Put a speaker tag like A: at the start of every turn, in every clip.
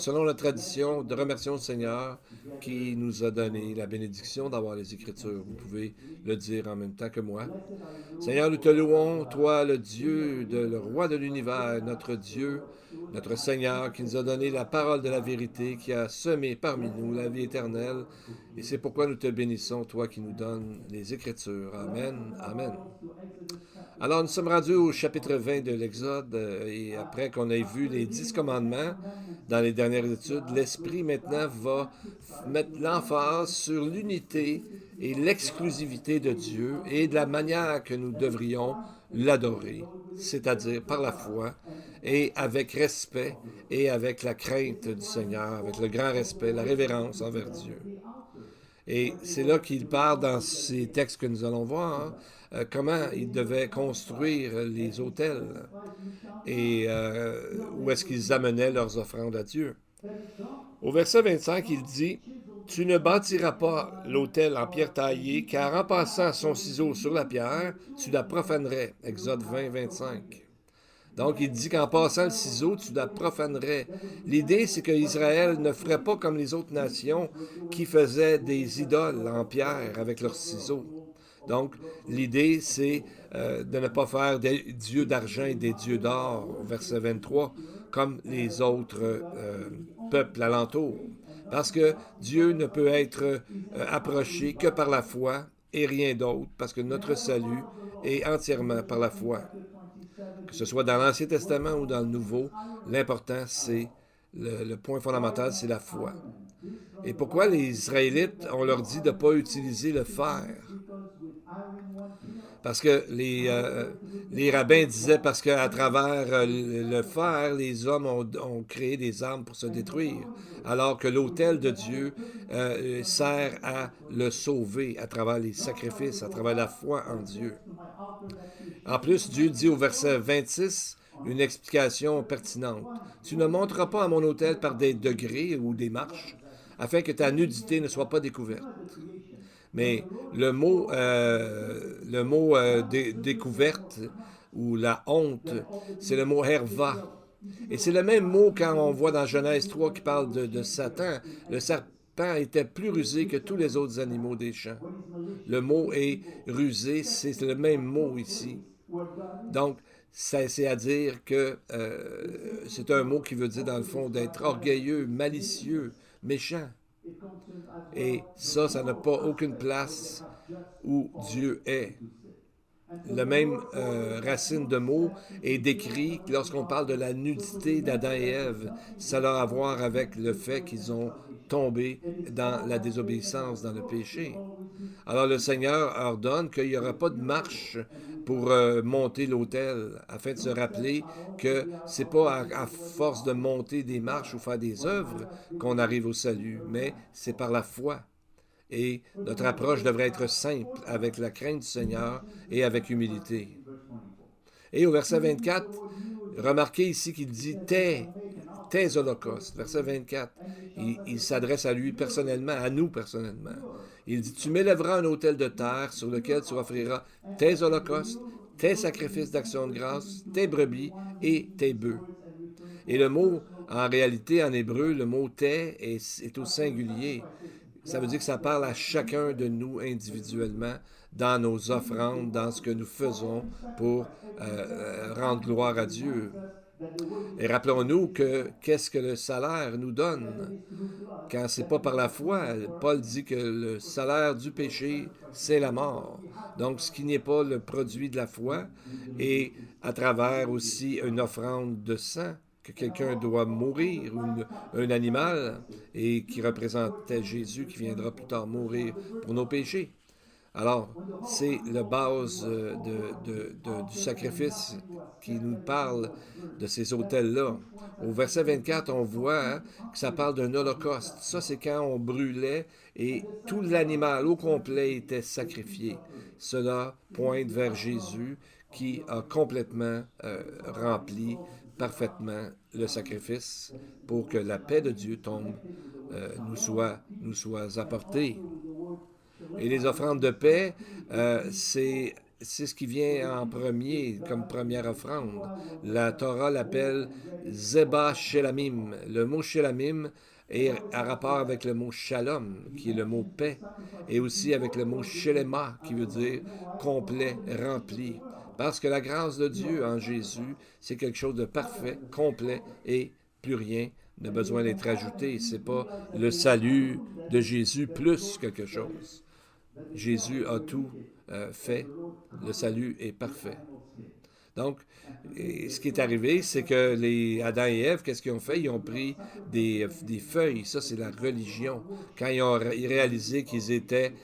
A: selon la tradition, de remercions le Seigneur qui nous a donné la bénédiction d'avoir les Écritures. Vous pouvez le dire en même temps que moi. Seigneur, nous te louons, toi, le Dieu, le roi de l'univers, notre Dieu, notre Seigneur, qui nous a donné la parole de la vérité, qui a semé parmi nous la vie éternelle. Et c'est pourquoi nous te bénissons, toi qui nous donnes les Écritures. Amen. Amen. Alors, nous sommes rendus au chapitre 20 de l'Exode, et après qu'on ait vu les 10 commandements dans les dernières études, l'Esprit maintenant va mettre l'emphase sur l'unité et l'exclusivité de Dieu et de la manière que nous devrions l'adorer, c'est-à-dire par la foi et avec respect et avec la crainte du Seigneur, avec le grand respect, la révérence envers Dieu. Et c'est là qu'il parle dans ces textes que nous allons voir, comment il devait construire les autels et où est-ce qu'ils amenaient leurs offrandes à Dieu. Au verset 25, il dit, tu ne bâtiras pas l'autel en pierre taillée, car en passant son ciseau sur la pierre, tu la profanerais. Exode 20, 25. Donc, il dit qu'en passant le ciseau, tu la profanerais. L'idée, c'est qu'Israël ne ferait pas comme les autres nations qui faisaient des idoles en pierre avec leurs ciseaux. Donc, l'idée, c'est de ne pas faire des dieux d'argent et des dieux d'or, verset 23, comme les autres peuples alentours. Parce que Dieu ne peut être approché que par la foi et rien d'autre, parce que notre salut est entièrement par la foi. Que ce soit dans l'Ancien Testament ou dans le Nouveau, l'important, c'est le point fondamental, c'est la foi. Et pourquoi les Israélites, on leur dit de ne pas utiliser le fer? Parce que les rabbins disaient parce qu'à travers le fer, les hommes ont créé des armes pour se détruire, alors que l'autel de Dieu sert à le sauver à travers les sacrifices, à travers la foi en Dieu. En plus, Dieu dit au verset 26 une explication pertinente. Tu ne monteras pas à mon autel par des degrés ou des marches, afin que ta nudité ne soit pas découverte. Mais le mot découverte ou la honte, c'est le mot herva. Et c'est le même mot quand on voit dans Genèse 3 qui parle de Satan. Le serpent était plus rusé que tous les autres animaux des champs. Le mot est rusé, c'est le même mot ici. Donc, c'est à dire que c'est un mot qui veut dire, dans le fond, d'être orgueilleux, malicieux, méchant. Et ça n'a pas aucune place où Dieu est. La même racine de mots est décrit lorsqu'on parle de la nudité d'Adam et Ève. Ça a à voir avec le fait qu'ils ont tombé dans la désobéissance, dans le péché. Alors le Seigneur ordonne qu'il n'y aura pas de marche pour monter l'autel, afin de se rappeler que c'est pas à force de monter des marches ou faire des œuvres qu'on arrive au salut, mais c'est par la foi. Et notre approche devrait être simple, avec la crainte du Seigneur et avec humilité. Et au verset 24, remarquez ici qu'il dit tes holocaustes. Verset 24, il s'adresse à lui personnellement, à nous personnellement. Il dit, tu m'élèveras un autel de terre sur lequel tu offriras tes holocaustes, tes sacrifices d'action de grâce, tes brebis et tes bœufs. Et le mot, en réalité, en hébreu, le mot tes est au singulier. Ça veut dire que ça parle à chacun de nous individuellement dans nos offrandes, dans ce que nous faisons pour rendre gloire à Dieu. Et rappelons-nous que qu'est-ce que le salaire nous donne quand c'est pas par la foi? Paul dit que le salaire du péché, c'est la mort. Donc, ce qui n'est pas le produit de la foi, et à travers aussi une offrande de sang, que quelqu'un doit mourir, un animal, et qui représentait Jésus qui viendra plus tard mourir pour nos péchés. Alors, c'est la base du sacrifice qui nous parle de ces autels-là. Au verset 24, on voit que ça parle d'un holocauste. Ça, c'est quand on brûlait et tout l'animal au complet était sacrifié. Cela pointe vers Jésus qui a complètement rempli parfaitement le sacrifice pour que la paix de Dieu tombe, nous soit apportée. Et les offrandes de paix, c'est c'est ce qui vient en premier comme première offrande. La Torah l'appelle Zeba Shelamim. Le mot Shelamim est à rapport avec le mot Shalom, qui est le mot paix, et aussi avec le mot Shelema, qui veut dire complet, rempli. Parce que la grâce de Dieu en Jésus, c'est quelque chose de parfait, complet, et plus rien n'a besoin d'être ajouté. C'est pas le salut de Jésus plus quelque chose. Jésus a tout fait. Le salut est parfait. Donc, ce qui est arrivé, c'est que les Adam et Ève, qu'est-ce qu'ils ont fait? Ils ont pris des feuilles. Ça, c'est la religion. Quand ils ont réalisé qu'ils étaient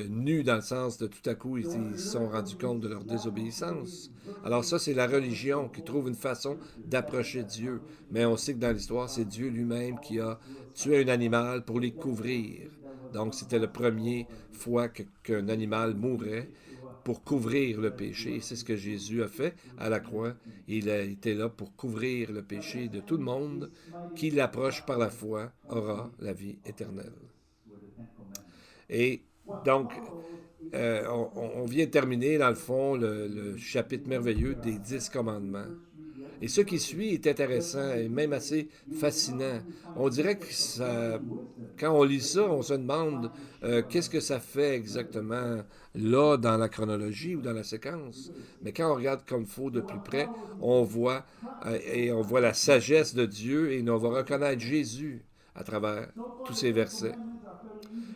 A: nus, dans le sens de tout à coup, ils se sont rendus compte de leur désobéissance. Alors ça, c'est la religion qui trouve une façon d'approcher Dieu. Mais on sait que dans l'histoire, c'est Dieu lui-même qui a tué un animal pour les couvrir. Donc, c'était la première fois qu'un animal mourait pour couvrir le péché. C'est ce que Jésus a fait à la croix. Il a été là pour couvrir le péché de tout le monde. Qui l'approche par la foi aura la vie éternelle. Et donc, on vient de terminer, dans le fond, le chapitre merveilleux des 10 commandements. Et ce qui suit est intéressant et même assez fascinant. On dirait que ça, quand on lit ça, on se demande qu'est-ce que ça fait exactement là dans la chronologie ou dans la séquence. Mais quand on regarde comme faut de plus près, on voit et on voit la sagesse de Dieu et on va reconnaître Jésus à travers tous ces versets.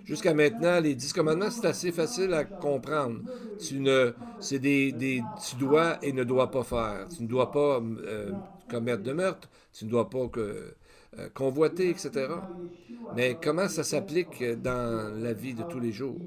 A: Jusqu'à maintenant, les 10 commandements, c'est assez facile à comprendre. C'est tu dois et ne dois pas faire. Tu ne dois pas commettre de meurtre. Tu ne dois pas convoiter, etc. Mais comment ça s'applique dans la vie de tous les jours?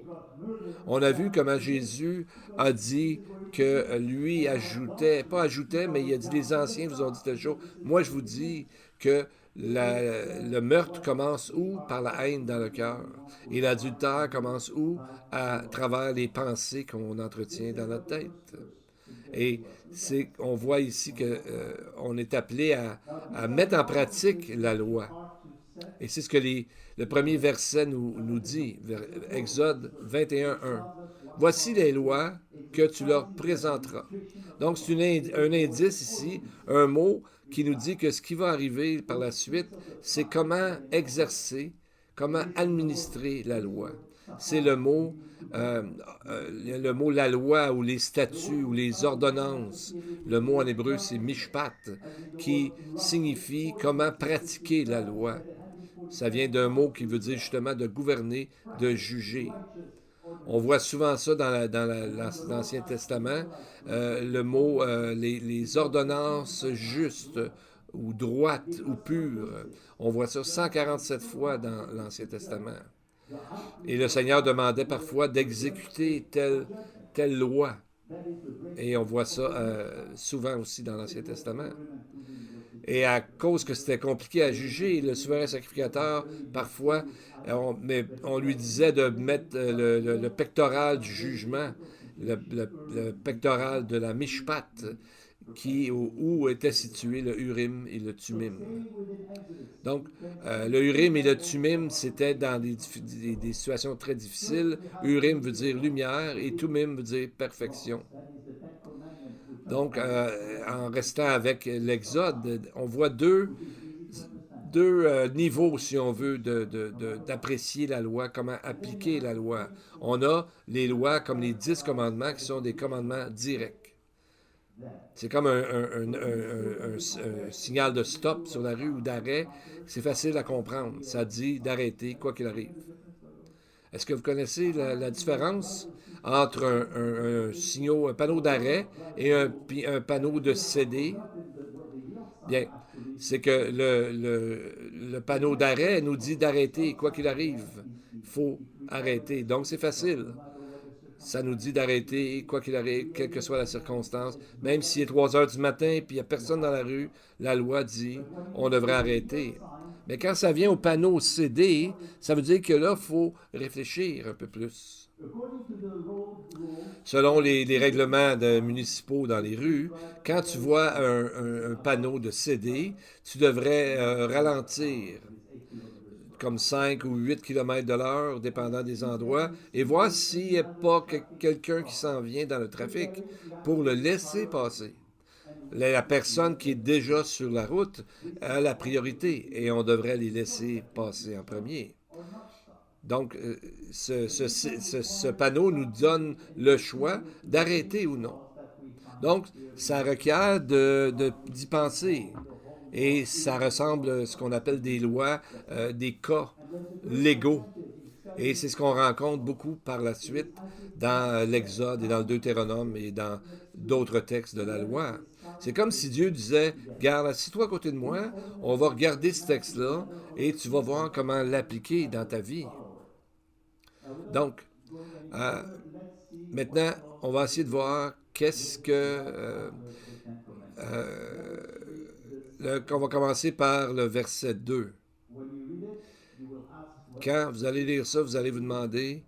A: On a vu comment Jésus a dit que lui ajoutait, pas ajoutait, mais il a dit les anciens vous ont dit telle chose. Moi, je vous dis que le meurtre commence où? Par la haine dans le cœur. Et l'adultère commence où? À travers les pensées qu'on entretient dans notre tête. Et on voit ici qu'on est appelé à mettre en pratique la loi. Et c'est ce que le premier verset nous dit, Exode 21:1. Voici les lois que tu leur présenteras. Donc, c'est un indice ici, un mot qui nous dit que ce qui va arriver par la suite, c'est comment exercer, comment administrer la loi. C'est le mot la loi ou les statuts ou les ordonnances. Le mot en hébreu, c'est mishpat, qui signifie comment pratiquer la loi. Ça vient d'un mot qui veut dire justement de gouverner, de juger. On voit souvent ça dans l'Ancien Testament, le mot, les ordonnances justes ou droites ou pures. On voit ça 147 fois dans l'Ancien Testament. Et le Seigneur demandait parfois d'exécuter telle loi. Et on voit ça souvent aussi dans l'Ancien Testament. Et à cause que c'était compliqué à juger, le souverain sacrificateur, parfois, on lui disait de mettre le pectoral du jugement, le pectoral de la mishpat, où était situé le Urim et le Tumim. Donc, le Urim et le Tumim, c'était dans des situations très difficiles. Urim veut dire lumière et Tumim veut dire perfection. Donc, en restant avec l'Exode, on voit deux niveaux, si on veut, d'apprécier la loi, comment appliquer la loi. On a les lois comme les 10 commandements qui sont des commandements directs. C'est comme un signal de stop sur la rue ou d'arrêt. C'est facile à comprendre. Ça dit d'arrêter quoi qu'il arrive. Est-ce que vous connaissez la différence entre un panneau d'arrêt et un panneau de céder? Bien, c'est que le panneau d'arrêt nous dit d'arrêter quoi qu'il arrive. Il faut arrêter. Donc, c'est facile. Ça nous dit d'arrêter quoi qu'il arrive, quelle que soit la circonstance. Même s'il est 3 heures du matin et il n'y a personne dans la rue, la loi dit on devrait arrêter. Mais quand ça vient au panneau CD, ça veut dire que là, il faut réfléchir un peu plus. Selon les règlements municipaux dans les rues, quand tu vois un panneau de CD, tu devrais ralentir. comme 5 ou 8 km de l'heure, dépendant des endroits, et voir s'il n'y a pas quelqu'un qui s'en vient dans le trafic pour le laisser passer. La personne qui est déjà sur la route a la priorité et on devrait les laisser passer en premier. Donc, ce panneau nous donne le choix d'arrêter ou non. Donc, ça requiert d'y penser. Et ça ressemble à ce qu'on appelle des lois, des cas légaux. Et c'est ce qu'on rencontre beaucoup par la suite dans l'Exode et dans le Deutéronome et dans d'autres textes de la loi. C'est comme si Dieu disait, garde, assis-toi à côté de moi, on va regarder ce texte-là et tu vas voir comment l'appliquer dans ta vie. Donc, euh, maintenant, on va essayer de voir qu'est-ce que... on va commencer par le verset 2. Quand vous allez lire ça, vous allez vous demander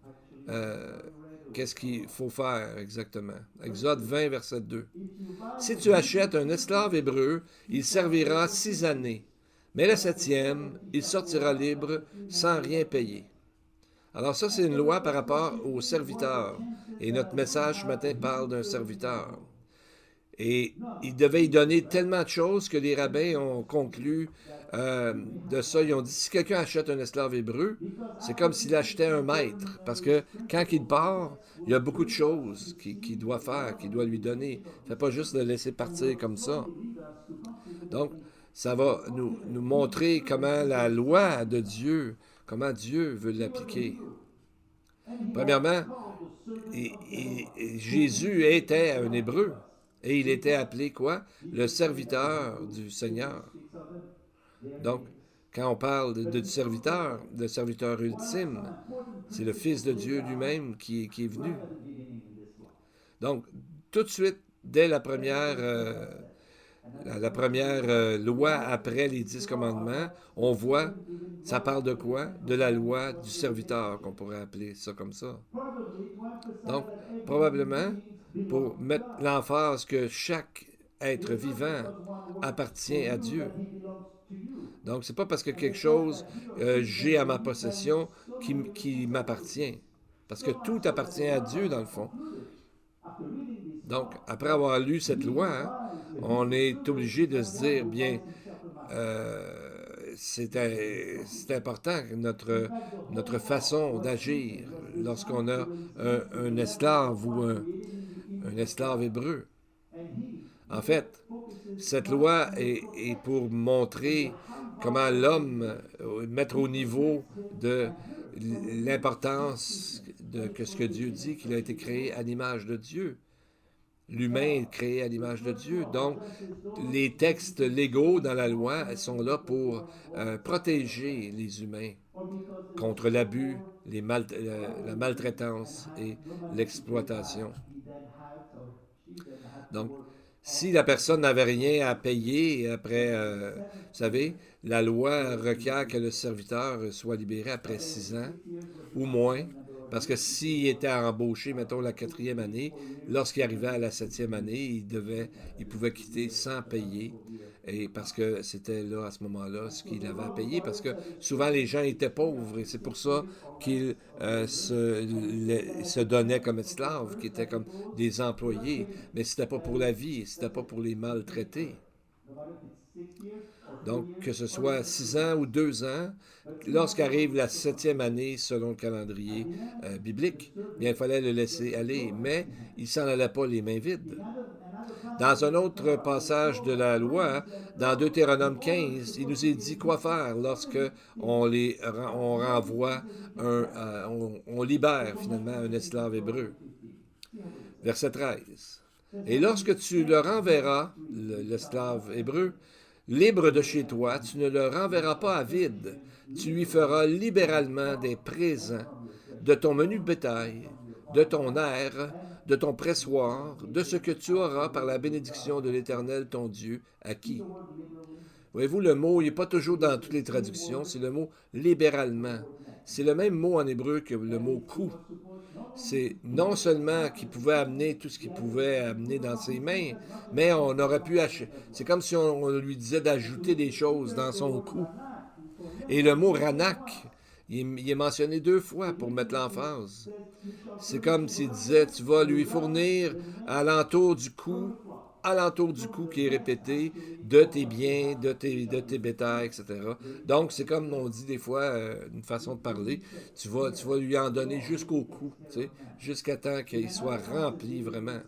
A: qu'est-ce qu'il faut faire exactement. Exode 20, verset 2. Si tu achètes un esclave hébreu, il servira 6 années, mais la 7e, il sortira libre sans rien payer. Alors ça, c'est une loi par rapport aux serviteurs. Et notre message ce matin parle d'un serviteur. Et il devait y donner tellement de choses que les rabbins ont conclu de ça. Ils ont dit, si quelqu'un achète un esclave hébreu, c'est comme s'il achetait un maître. Parce que quand il part, il y a beaucoup de choses qu'il doit faire, qu'il doit lui donner. Il ne fait pas juste le laisser partir comme ça. Donc, ça va nous montrer comment la loi de Dieu, comment Dieu veut l'appliquer. Premièrement, Jésus était un Hébreu. Et il était appelé quoi? Le serviteur du Seigneur. Donc, quand on parle du serviteur, le serviteur ultime, c'est le Fils de Dieu lui-même qui est venu. Donc, tout de suite, dès la première loi après les 10 commandements, on voit, ça parle de quoi? De la loi du serviteur, qu'on pourrait appeler ça comme ça. Donc, probablement, pour mettre l'emphase que chaque être vivant appartient à Dieu. Donc, c'est pas parce que quelque chose j'ai à ma possession qui m'appartient. Parce que tout appartient à Dieu, dans le fond. Donc, après avoir lu cette loi, hein, on est obligé de se dire, bien, c'est important notre façon d'agir lorsqu'on a un esclave ou un esclave hébreu. En fait, cette loi est pour montrer comment l'homme, mettre au niveau de l'importance de ce que Dieu dit, qu'il a été créé à l'image de Dieu. L'humain est créé à l'image de Dieu. Donc, les textes légaux dans la loi sont là pour protéger les humains contre l'abus, la maltraitance et l'exploitation. Donc, si la personne n'avait rien à payer après, vous savez, la loi requiert que le serviteur soit libéré après 6 ans ou moins. Parce que s'il était embauché, mettons, la 4e année, lorsqu'il arrivait à la 7e année, il pouvait quitter sans payer. Et parce que c'était là, à ce moment-là, ce qu'il avait à payer. Parce que souvent, les gens étaient pauvres. Et c'est pour ça qu'ils se donnaient comme esclaves, qui étaient comme des employés. Mais c'était pas pour la vie, c'était pas pour les maltraiter. Donc, que ce soit 6 ans ou 2 ans, lorsqu'arrive la 7e année, selon le calendrier biblique, bien, il fallait le laisser aller, mais il s'en allait pas les mains vides. Dans un autre passage de la loi, dans Deutéronome 15, il nous est dit quoi faire lorsque on renvoie, on libère finalement un esclave hébreu. Verset 13. Et lorsque tu le renverras, l'esclave hébreu, libre de chez toi, tu ne le renverras pas à vide. Tu lui feras libéralement des présents de ton menu bétail, de ton aire, de ton pressoir, de ce que tu auras par la bénédiction de l'Éternel ton Dieu acquis. Voyez-vous, le mot, il n'est pas toujours dans toutes les traductions, c'est le mot libéralement. C'est le même mot en hébreu que le mot coup. C'est non seulement qu'il pouvait amener tout ce qu'il pouvait amener dans ses mains, mais on aurait pu acheter. C'est comme si on lui disait d'ajouter des choses dans son cou. Et le mot ranak, il est mentionné 2 fois pour mettre l'emphase. C'est comme s'il disait, tu vas lui fournir alentour du cou qui est répété, de tes biens, de tes bétails, etc. Donc, c'est comme on dit des fois, une façon de parler, tu vas lui en donner jusqu'au cou, tu sais, jusqu'à temps qu'il soit rempli vraiment.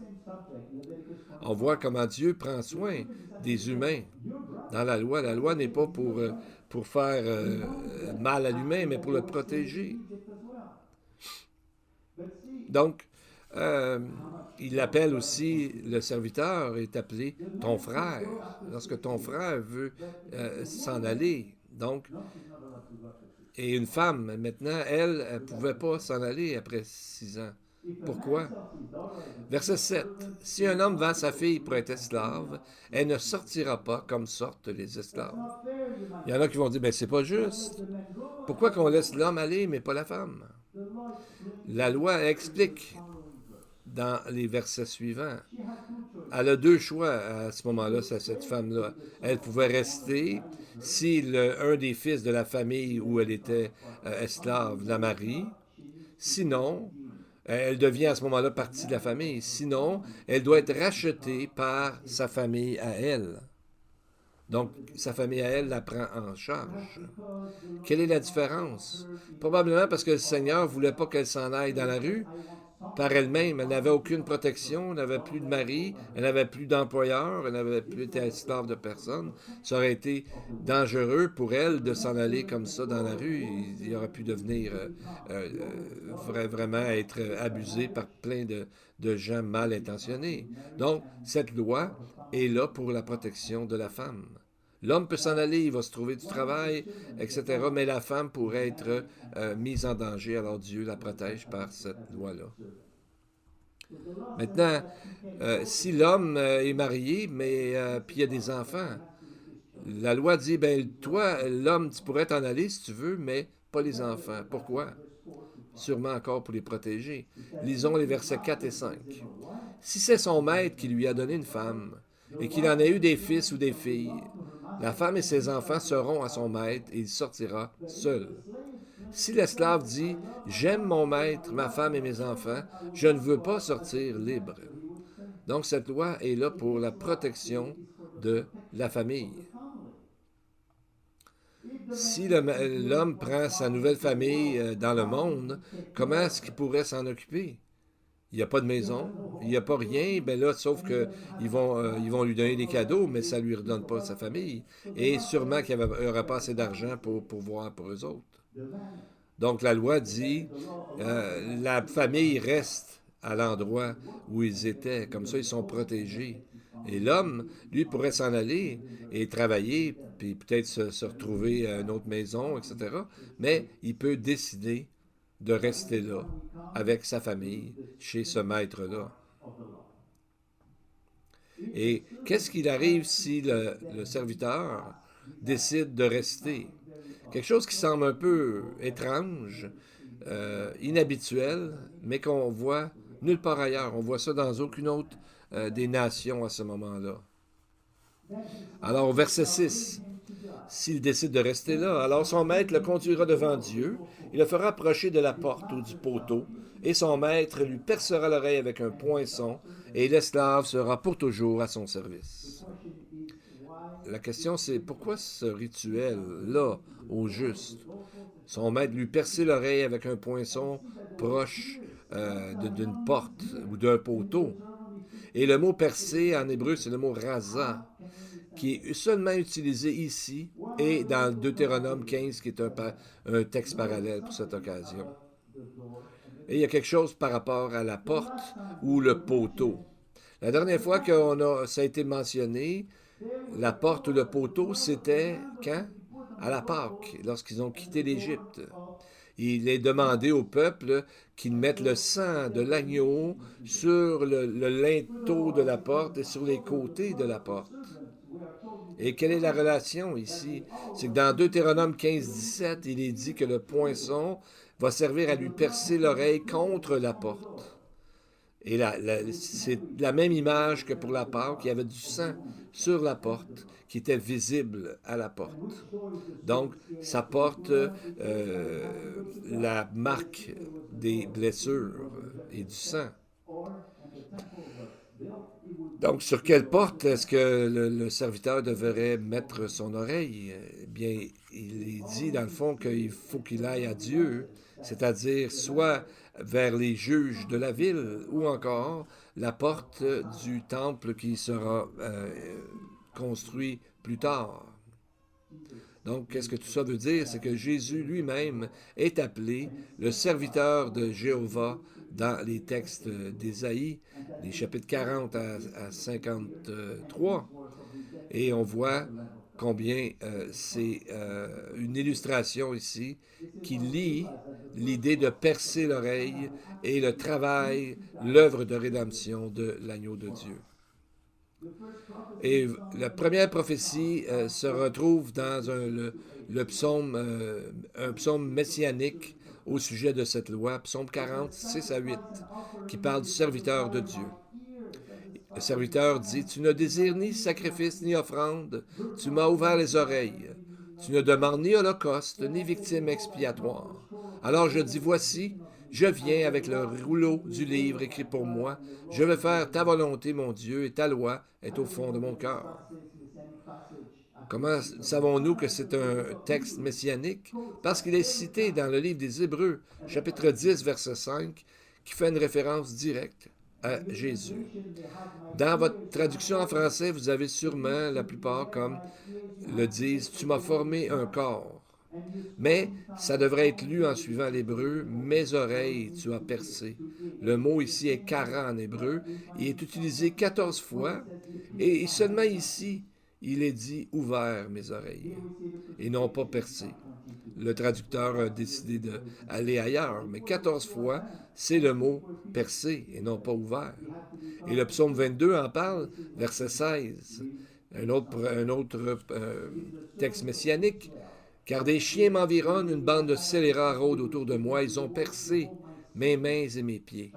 A: On voit comment Dieu prend soin des humains dans la loi. La loi n'est pas pour faire mal à l'humain, mais pour le protéger. Donc, euh, il appelle aussi, le serviteur est appelé ton frère, lorsque ton frère veut s'en aller. Donc, et une femme, maintenant, elle ne pouvait pas s'en aller après 6 ans. Pourquoi? Verset 7. Si un homme vend sa fille pour être esclave, elle ne sortira pas comme sortent les esclaves. Il y en a qui vont dire, ben c'est pas juste. Pourquoi qu'on laisse l'homme aller, mais pas la femme? La loi explique dans les versets suivants. Elle a 2 choix à ce moment-là, cette femme-là. Elle pouvait rester si un des fils de la famille où elle était esclave la marie. Sinon, elle devient à ce moment-là partie de la famille. Sinon, elle doit être rachetée par sa famille à elle. Donc, sa famille à elle la prend en charge. Quelle est la différence? Probablement parce que le Seigneur ne voulait pas qu'elle s'en aille dans la rue par elle-même. Elle n'avait aucune protection, elle n'avait plus de mari, elle n'avait plus d'employeur, elle n'avait plus été esclave de personne. Ça aurait été dangereux pour elle de s'en aller comme ça dans la rue. Il aurait pu devenir vraiment être abusé par plein de gens mal intentionnés. Donc, cette loi est là pour la protection de la femme. L'homme peut s'en aller, il va se trouver du travail, etc. Mais la femme pourrait être mise en danger. Alors Dieu la protège par cette loi-là. Maintenant, si l'homme est marié, mais puis il y a des enfants, la loi dit, ben toi, l'homme, tu pourrais t'en aller si tu veux, mais pas les enfants. Pourquoi? Sûrement encore pour les protéger. Lisons les versets 4 et 5. Si c'est son maître qui lui a donné une femme, et qu'il en ait eu des fils ou des filles, la femme et ses enfants seront à son maître, et il sortira seul. Si l'esclave dit, j'aime mon maître, ma femme et mes enfants, je ne veux pas sortir libre. Donc cette loi est là pour la protection de la famille. Si l'homme prend sa nouvelle famille dans le monde, comment est-ce qu'il pourrait s'en occuper? Il n'y a pas de maison, il n'y a pas rien, ben là, sauf que ils vont lui donner des cadeaux, mais ça ne lui redonne pas sa famille. Et sûrement qu'il n'y aura pas assez d'argent pour voir pour eux autres. Donc la loi dit, la famille reste à l'endroit où ils étaient, comme ça ils sont protégés. Et l'homme, lui, pourrait s'en aller et travailler, puis peut-être se retrouver à une autre maison, etc. Mais il peut décider de rester là, avec sa famille, chez ce maître-là. Et qu'est-ce qu'il arrive si le serviteur décide de rester? Quelque chose qui semble un peu étrange, inhabituel, mais qu'on voit nulle part ailleurs. On voit ça dans aucune autre des nations à ce moment-là. Alors, au verset 6, s'il décide de rester là, alors son maître le conduira devant Dieu, il le fera approcher de la porte ou du poteau, et son maître lui percera l'oreille avec un poinçon, et l'esclave sera pour toujours à son service. La question c'est pourquoi ce rituel-là, au juste? Son maître lui percer l'oreille avec un poinçon proche d'une porte ou d'un poteau. Et le mot percer en hébreu, c'est le mot raza, qui est seulement utilisé ici et dans Deutéronome 15, qui est un texte parallèle pour cette occasion. Et il y a quelque chose par rapport à la porte ou le poteau. La dernière fois que ça a été mentionné, la porte ou le poteau, c'était quand? À la Pâque, lorsqu'ils ont quitté l'Égypte. Il est demandé au peuple qu'ils mettent le sang de l'agneau sur le linteau de la porte et sur les côtés de la porte. Et quelle est la relation ici? C'est que dans Deutéronome 15-17, il est dit que le poinçon va servir à lui percer l'oreille contre la porte. Et c'est la même image que pour la Pâque. Il y avait du sang sur la porte qui était visible à la porte. Donc, ça porte la marque des blessures et du sang. Donc, sur quelle porte est-ce que le serviteur devrait mettre son oreille? Eh bien, il est dit, dans le fond, qu'il faut qu'il aille à Dieu, c'est-à-dire soit vers les juges de la ville ou encore la porte du temple qui sera construit plus tard. Donc, qu'est-ce que tout ça veut dire? C'est que Jésus lui-même est appelé le serviteur de Jéhovah dans les textes d'Ésaïe, les chapitres 40 à 53. Et on voit combien c'est une illustration ici qui lie l'idée de percer l'oreille et le travail, l'œuvre de rédemption de l'agneau de Dieu. Et la première prophétie se retrouve dans le psaume, un psaume messianique au sujet de cette loi, psaume 40, 6 à 8, qui parle du serviteur de Dieu. Le serviteur dit, tu ne désires ni sacrifice ni offrande, tu m'as ouvert les oreilles. Tu ne demandes ni holocauste, ni victime expiatoire. Alors je dis, voici, je viens avec le rouleau du livre écrit pour moi. Je veux faire ta volonté, mon Dieu, et ta loi est au fond de mon cœur. Comment savons-nous que c'est un texte messianique? Parce qu'il est cité dans le livre des Hébreux, chapitre 10, verset 5, qui fait une référence directe à Jésus. Dans votre traduction en français, vous avez sûrement, la plupart, comme le disent, tu m'as formé un corps. Mais ça devrait être lu en suivant l'hébreu, mes oreilles tu as percé. Le mot ici est kara en hébreu. Il est utilisé 14 fois et seulement ici, il est dit ouvert mes oreilles et non pas percé. Le traducteur a décidé d'aller ailleurs, mais 14 fois, c'est le mot percé et non pas ouvert. Et le psaume 22 en parle, verset 16. Un autre texte messianique. Car des chiens m'environnent, une bande de scélérats rôde autour de moi, ils ont percé mes mains et mes pieds.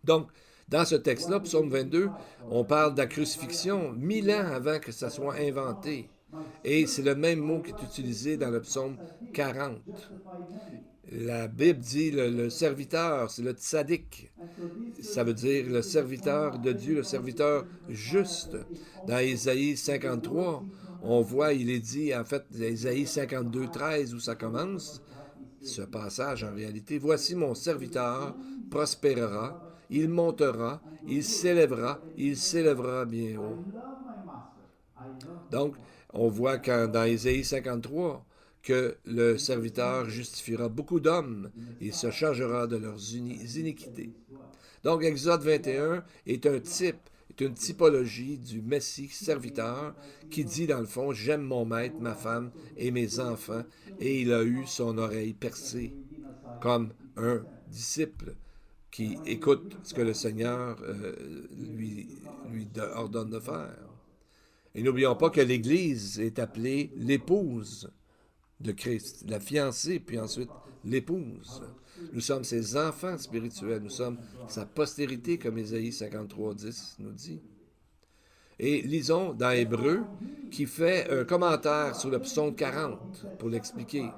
A: Donc, dans ce texte-là, psaume 22, on parle de la crucifixion 1000 ans avant que ça soit inventé. Et c'est le même mot qui est utilisé dans le psaume 40. La Bible dit le serviteur, c'est le tzaddik. Ça veut dire le serviteur de Dieu, le serviteur juste. Dans Ésaïe 53, on voit, il est dit, en fait, Ésaïe 52, 13, où ça commence, ce passage en réalité, voici mon serviteur prospérera, il montera, il s'élèvera bien haut. Donc, on voit dans Ésaïe 53 que le serviteur justifiera beaucoup d'hommes et se chargera de leurs iniquités. Donc, Exode 21 est un type, est une typologie du Messie serviteur qui dit dans le fond, j'aime mon maître, ma femme et mes enfants, et il a eu son oreille percée, comme un disciple qui écoute ce que le Seigneur lui ordonne de faire. Et n'oublions pas que l'Église est appelée l'épouse de Christ, la fiancée, puis ensuite l'épouse. Nous sommes ses enfants spirituels, nous sommes sa postérité, comme Ésaïe 53, 10 nous dit. Et lisons dans Hébreu, qui fait un commentaire sur le psaume 40 pour l'expliquer.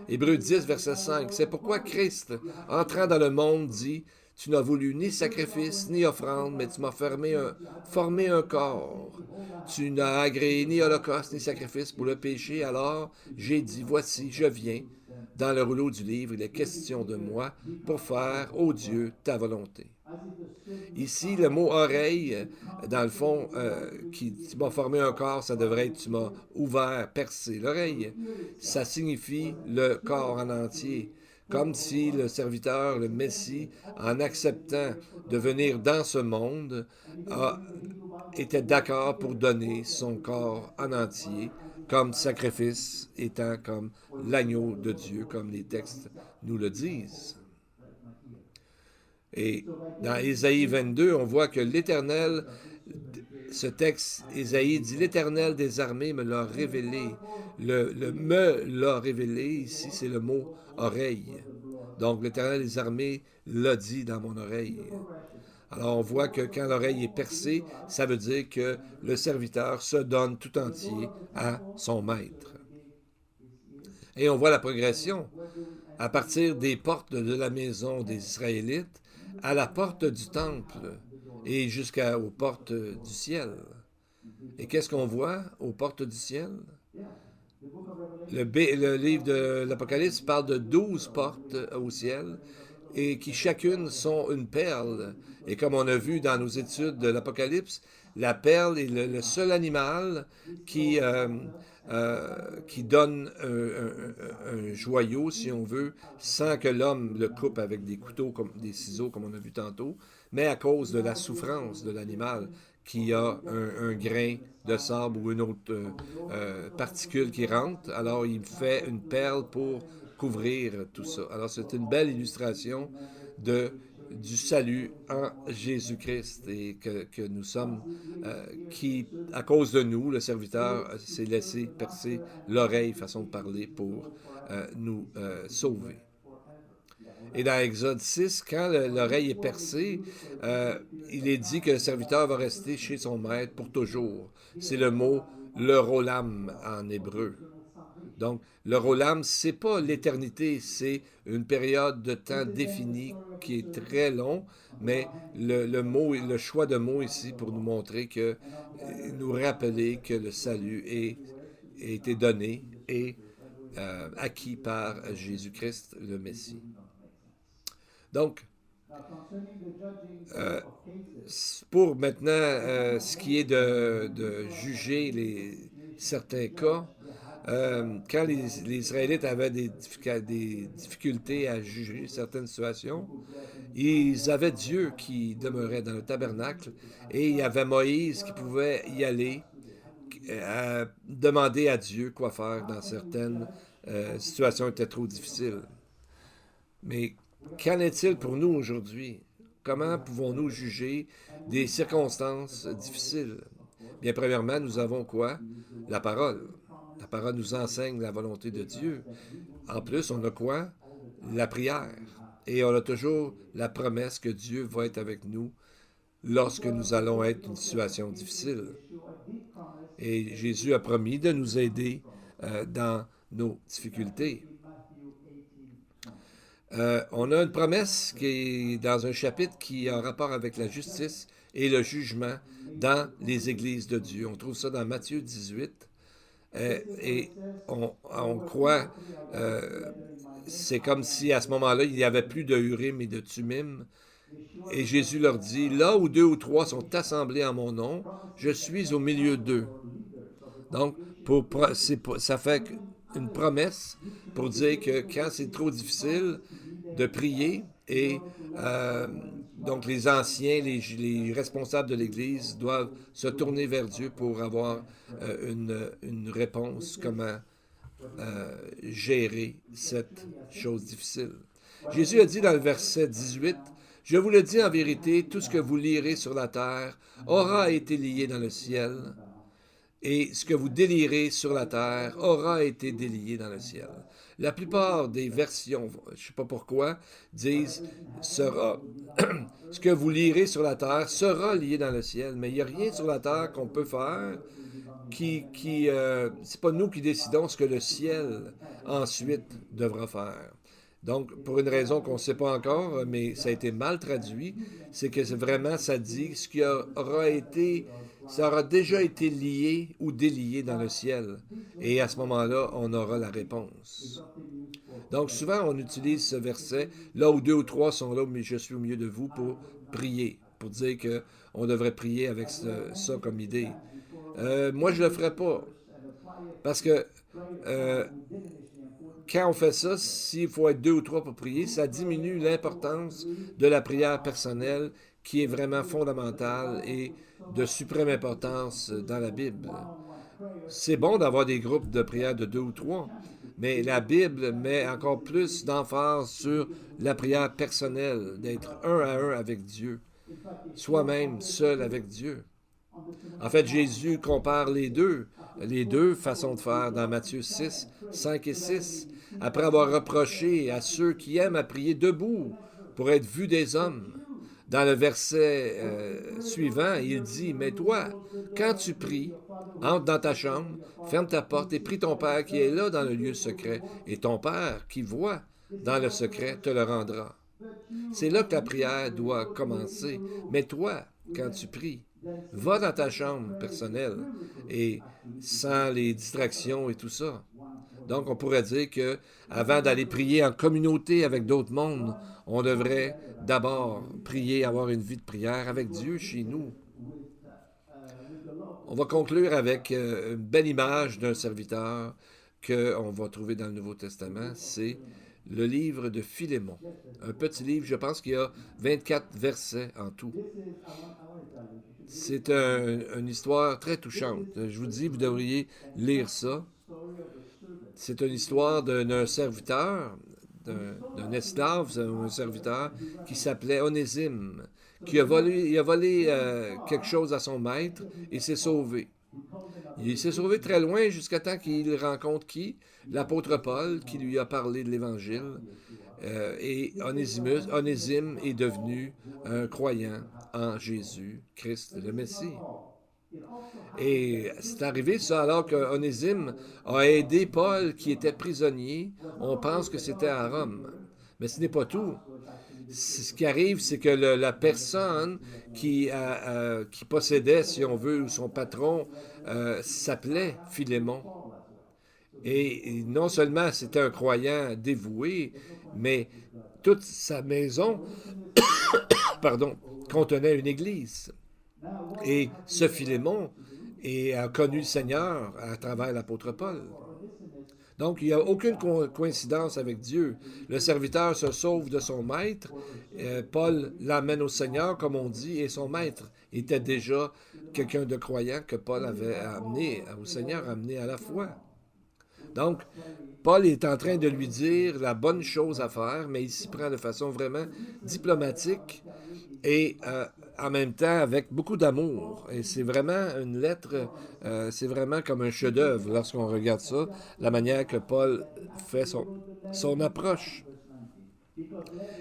A: Hébreu 10, verset 5. C'est pourquoi Christ, entrant dans le monde, dit, tu n'as voulu ni sacrifice, ni offrande, mais tu m'as formé un corps. Tu n'as agréé ni holocauste, ni sacrifice pour le péché. Alors j'ai dit, voici, je viens. Dans le rouleau du livre, il est question de moi pour faire, ô Dieu, ta volonté. Ici, le mot oreille, dans le fond, tu m'as formé un corps, ça devrait être tu m'as ouvert, percé. L'oreille, ça signifie le corps en entier. Comme si le serviteur, le Messie, en acceptant de venir dans ce monde, était d'accord pour donner son corps en entier comme sacrifice, étant comme l'agneau de Dieu, comme les textes nous le disent. Et dans Ésaïe 22, on voit que l'Éternel, ce texte, Ésaïe dit, l'Éternel des armées me l'a révélé. Le me l'a révélé, ici, c'est le mot oreille. Donc l'Éternel des armées l'a dit dans mon oreille. Alors on voit que quand l'oreille est percée, ça veut dire que le serviteur se donne tout entier à son maître. Et on voit la progression à partir des portes de la maison des Israélites à la porte du temple et jusqu'aux portes du ciel. Et qu'est-ce qu'on voit aux portes du ciel? Le livre de l'Apocalypse parle de 12 portes au ciel et qui chacune sont une perle. Et comme on a vu dans nos études de l'Apocalypse, la perle est le seul animal qui donne un joyau, si on veut, sans que l'homme le coupe avec des couteaux, comme des ciseaux, comme on a vu tantôt, mais à cause de la souffrance de l'animal qui a un grain de sable ou une autre particule qui rentre. Alors, il fait une perle pour couvrir tout ça. Alors, c'est une belle illustration du salut en Jésus-Christ et que nous sommes, qui, à cause de nous, le serviteur s'est laissé percer l'oreille, façon de parler, pour nous sauver. Et dans Exode 6, quand l'oreille est percée, il est dit que le serviteur va rester chez son maître pour toujours. C'est le mot le rolam en hébreu. Donc, le rolam, c'est pas l'éternité, c'est une période de temps définie qui est très long, mais le choix de mots ici pour nous montrer que, nous rappeler que le salut a été donné et acquis par Jésus-Christ, le Messie. Donc, pour maintenant ce qui est de juger certains cas, quand les Israélites avaient des difficultés à juger certaines situations, ils avaient Dieu qui demeurait dans le tabernacle et il y avait Moïse qui pouvait y aller demander à Dieu quoi faire dans certaines situations qui étaient trop difficiles. Mais qu'en est-il pour nous aujourd'hui? Comment pouvons-nous juger des circonstances difficiles? Bien, premièrement, nous avons quoi? La parole. La parole nous enseigne la volonté de Dieu. En plus, on a quoi? La prière. Et on a toujours la promesse que Dieu va être avec nous lorsque nous allons être dans une situation difficile. Et Jésus a promis de nous aider dans nos difficultés. On a une promesse qui est dans un chapitre qui a rapport avec la justice et le jugement dans les églises de Dieu. On trouve ça dans Matthieu 18. Et on croit, c'est comme si à ce moment-là, il n'y avait plus de Urim et de Thummim. Et Jésus leur dit, là où 2 ou 3 sont assemblés en mon nom, je suis au milieu d'eux. Donc, ça fait une promesse pour dire que quand c'est trop difficile de prier et donc les anciens, les responsables de l'Église doivent se tourner vers Dieu pour avoir une réponse, comment gérer cette chose difficile. Jésus a dit dans le verset 18, « Je vous le dis en vérité, tout ce que vous lirez sur la terre aura été lié dans le ciel, et ce que vous délirez sur la terre aura été délié dans le ciel. » La plupart des versions, je ne sais pas pourquoi, disent sera. Ce que vous lirez sur la terre sera lié dans le ciel, mais il n'y a rien sur la terre qu'on peut faire c'est pas nous qui décidons ce que le ciel ensuite devra faire. Donc, pour une raison qu'on ne sait pas encore, mais ça a été mal traduit, c'est que vraiment, ça dit ce qui ça aura déjà été lié ou délié dans le ciel. Et à ce moment-là, on aura la réponse. Donc, souvent, on utilise ce verset, là où 2 ou 3 sont là, mais je suis au milieu de vous, pour prier, pour dire qu'on devrait prier avec ça comme idée. Moi, je ne le ferai pas. Parce que quand on fait ça, s'il faut être 2 ou 3 pour prier, ça diminue l'importance de la prière personnelle qui est vraiment fondamentale et de suprême importance dans la Bible. C'est bon d'avoir des groupes de prière de 2 ou 3, mais la Bible met encore plus d'emphase sur la prière personnelle, d'être un à un avec Dieu, soi-même seul avec Dieu. En fait, Jésus compare les deux façons de faire dans Matthieu 6, 5 et 6. après avoir reproché à ceux qui aiment à prier debout pour être vus des hommes. Dans le verset suivant, il dit, mais toi, quand tu pries, entre dans ta chambre, ferme ta porte et prie ton Père qui est là dans le lieu secret, et ton Père qui voit dans le secret te le rendra. C'est là que la prière doit commencer. Mais toi, quand tu pries, va dans ta chambre personnelle et sans les distractions et tout ça. Donc, on pourrait dire que avant d'aller prier en communauté avec d'autres mondes, on devrait d'abord prier, avoir une vie de prière avec Dieu chez nous. On va conclure avec une belle image d'un serviteur qu'on va trouver dans le Nouveau Testament. C'est le livre de Philémon. Un petit livre, je pense qu'il y a 24 versets en tout. C'est une histoire très touchante. Je vous dis, vous devriez lire ça. C'est une histoire d'un serviteur, d'un esclave, un serviteur, qui s'appelait Onésime, qui a volé, il a volé quelque chose à son maître et s'est sauvé. Il s'est sauvé très loin jusqu'à temps qu'il rencontre qui? L'apôtre Paul, qui lui a parlé de l'Évangile. Et Onésime est devenu un croyant en Jésus, Christ, le Messie. Et c'est arrivé ça alors qu'Onésime a aidé Paul qui était prisonnier. On pense que c'était à Rome. Mais ce n'est pas tout. Ce qui arrive, c'est que la personne qui possédait, si on veut, son patron, s'appelait Philémon. Et non seulement c'était un croyant dévoué, mais toute sa maison, pardon, contenait une église. Et ce Philémon a connu le Seigneur à travers l'apôtre Paul. Donc, il n'y a aucune coïncidence avec Dieu. Le serviteur se sauve de son maître. Paul l'amène au Seigneur, comme on dit, et son maître était déjà quelqu'un de croyant que Paul avait amené au Seigneur, amené à la foi. Donc, Paul est en train de lui dire la bonne chose à faire, mais il s'y prend de façon vraiment diplomatique et en même temps avec beaucoup d'amour. Et c'est vraiment une lettre, c'est vraiment comme un chef-d'œuvre lorsqu'on regarde ça, la manière que Paul fait son approche.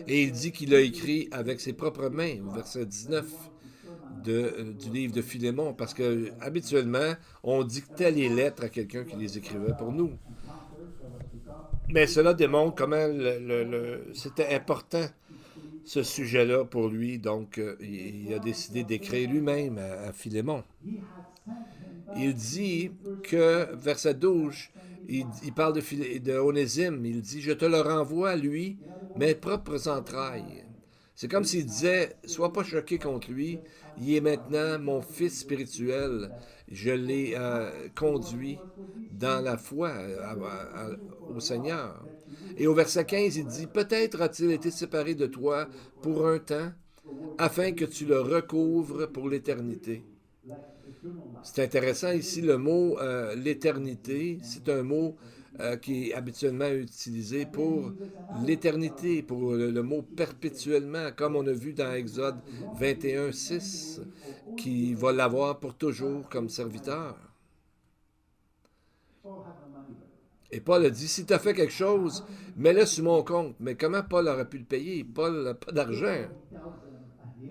A: Et il dit qu'il a écrit avec ses propres mains, au verset 19 du livre de Philémon, parce que habituellement, on dictait les lettres à quelqu'un qui les écrivait pour nous. Mais cela démontre comment c'était important ce sujet-là pour lui, donc il a décidé d'écrire lui-même à Philémon. Il dit que, verset 12, il parle de Onésime, il dit, je te le renvoie, lui, mes propres entrailles. C'est comme s'il disait, sois pas choqué contre lui, il est maintenant mon fils spirituel, je l'ai conduit dans la foi au Seigneur. Et au verset 15, il dit, peut-être a-t-il été séparé de toi pour un temps, afin que tu le recouvres pour l'éternité. C'est intéressant ici, le mot l'éternité, c'est un mot qui est habituellement utilisé pour l'éternité, pour le mot perpétuellement, comme on a vu dans Exode 21, 6, qui va l'avoir pour toujours comme serviteur. Et Paul a dit, si tu as fait quelque chose, mets-le sur mon compte. Mais comment Paul aurait pu le payer? Paul n'a pas d'argent.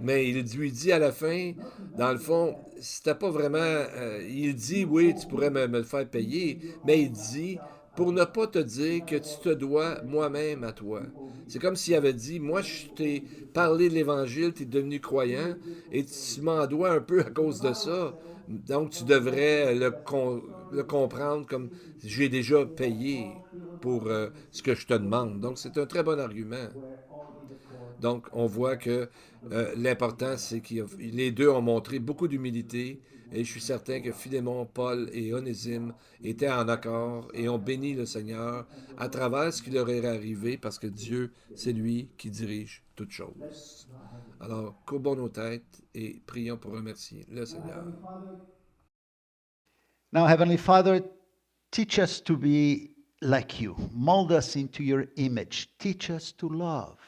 A: Mais il lui dit à la fin, dans le fond, c'était pas vraiment... il dit, oui, tu pourrais me le faire payer, mais il dit, pour ne pas te dire que tu te dois moi-même à toi. C'est comme s'il avait dit, moi, je t'ai parlé de l'Évangile, tu es devenu croyant, et tu m'en dois un peu à cause de ça. Donc, tu devrais le comprendre comme j'ai déjà payé pour ce que je te demande. Donc, c'est un très bon argument. Donc, on voit que l'important, c'est que les deux ont montré beaucoup d'humilité et je suis certain que Philémon, Paul et Onésime étaient en accord et ont béni le Seigneur à travers ce qui leur est arrivé parce que Dieu, c'est lui qui dirige toutes choses. Alors, courbons nos têtes et prions pour remercier le Seigneur.
B: Now, Heavenly Father, teach us to be like you. Mold us into your image. Teach us to love.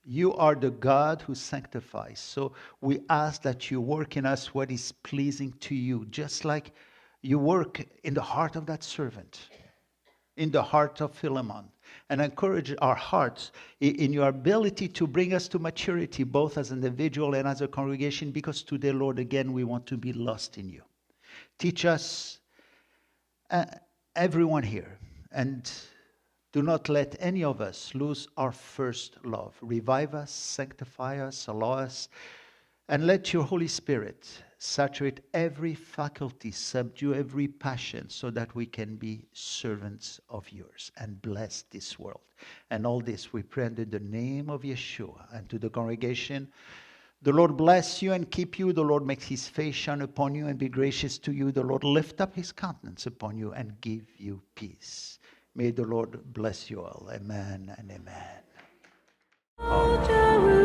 B: You are the God who sanctifies. So we ask that you work in us what is pleasing to you, just like you work in the heart of that servant. in the heart of Philemon, and encourage our hearts in your ability to bring us to maturity, both as an individual and as a congregation, because today, Lord, again, we want to be lost in you. Teach us, everyone here, and do not let any of us lose our first love. Revive us, sanctify us, allow us, and let your Holy Spirit saturate every faculty, subdue every passion, so that we can be servants of yours and bless this world. And all this we pray in the name of Yeshua. And to the congregation, the Lord bless you and keep you. The Lord make his face shine upon you and be gracious to you. The Lord lift up his countenance upon you and give you peace. May the Lord bless you all. Amen and amen.
C: Oh, Jerusalem.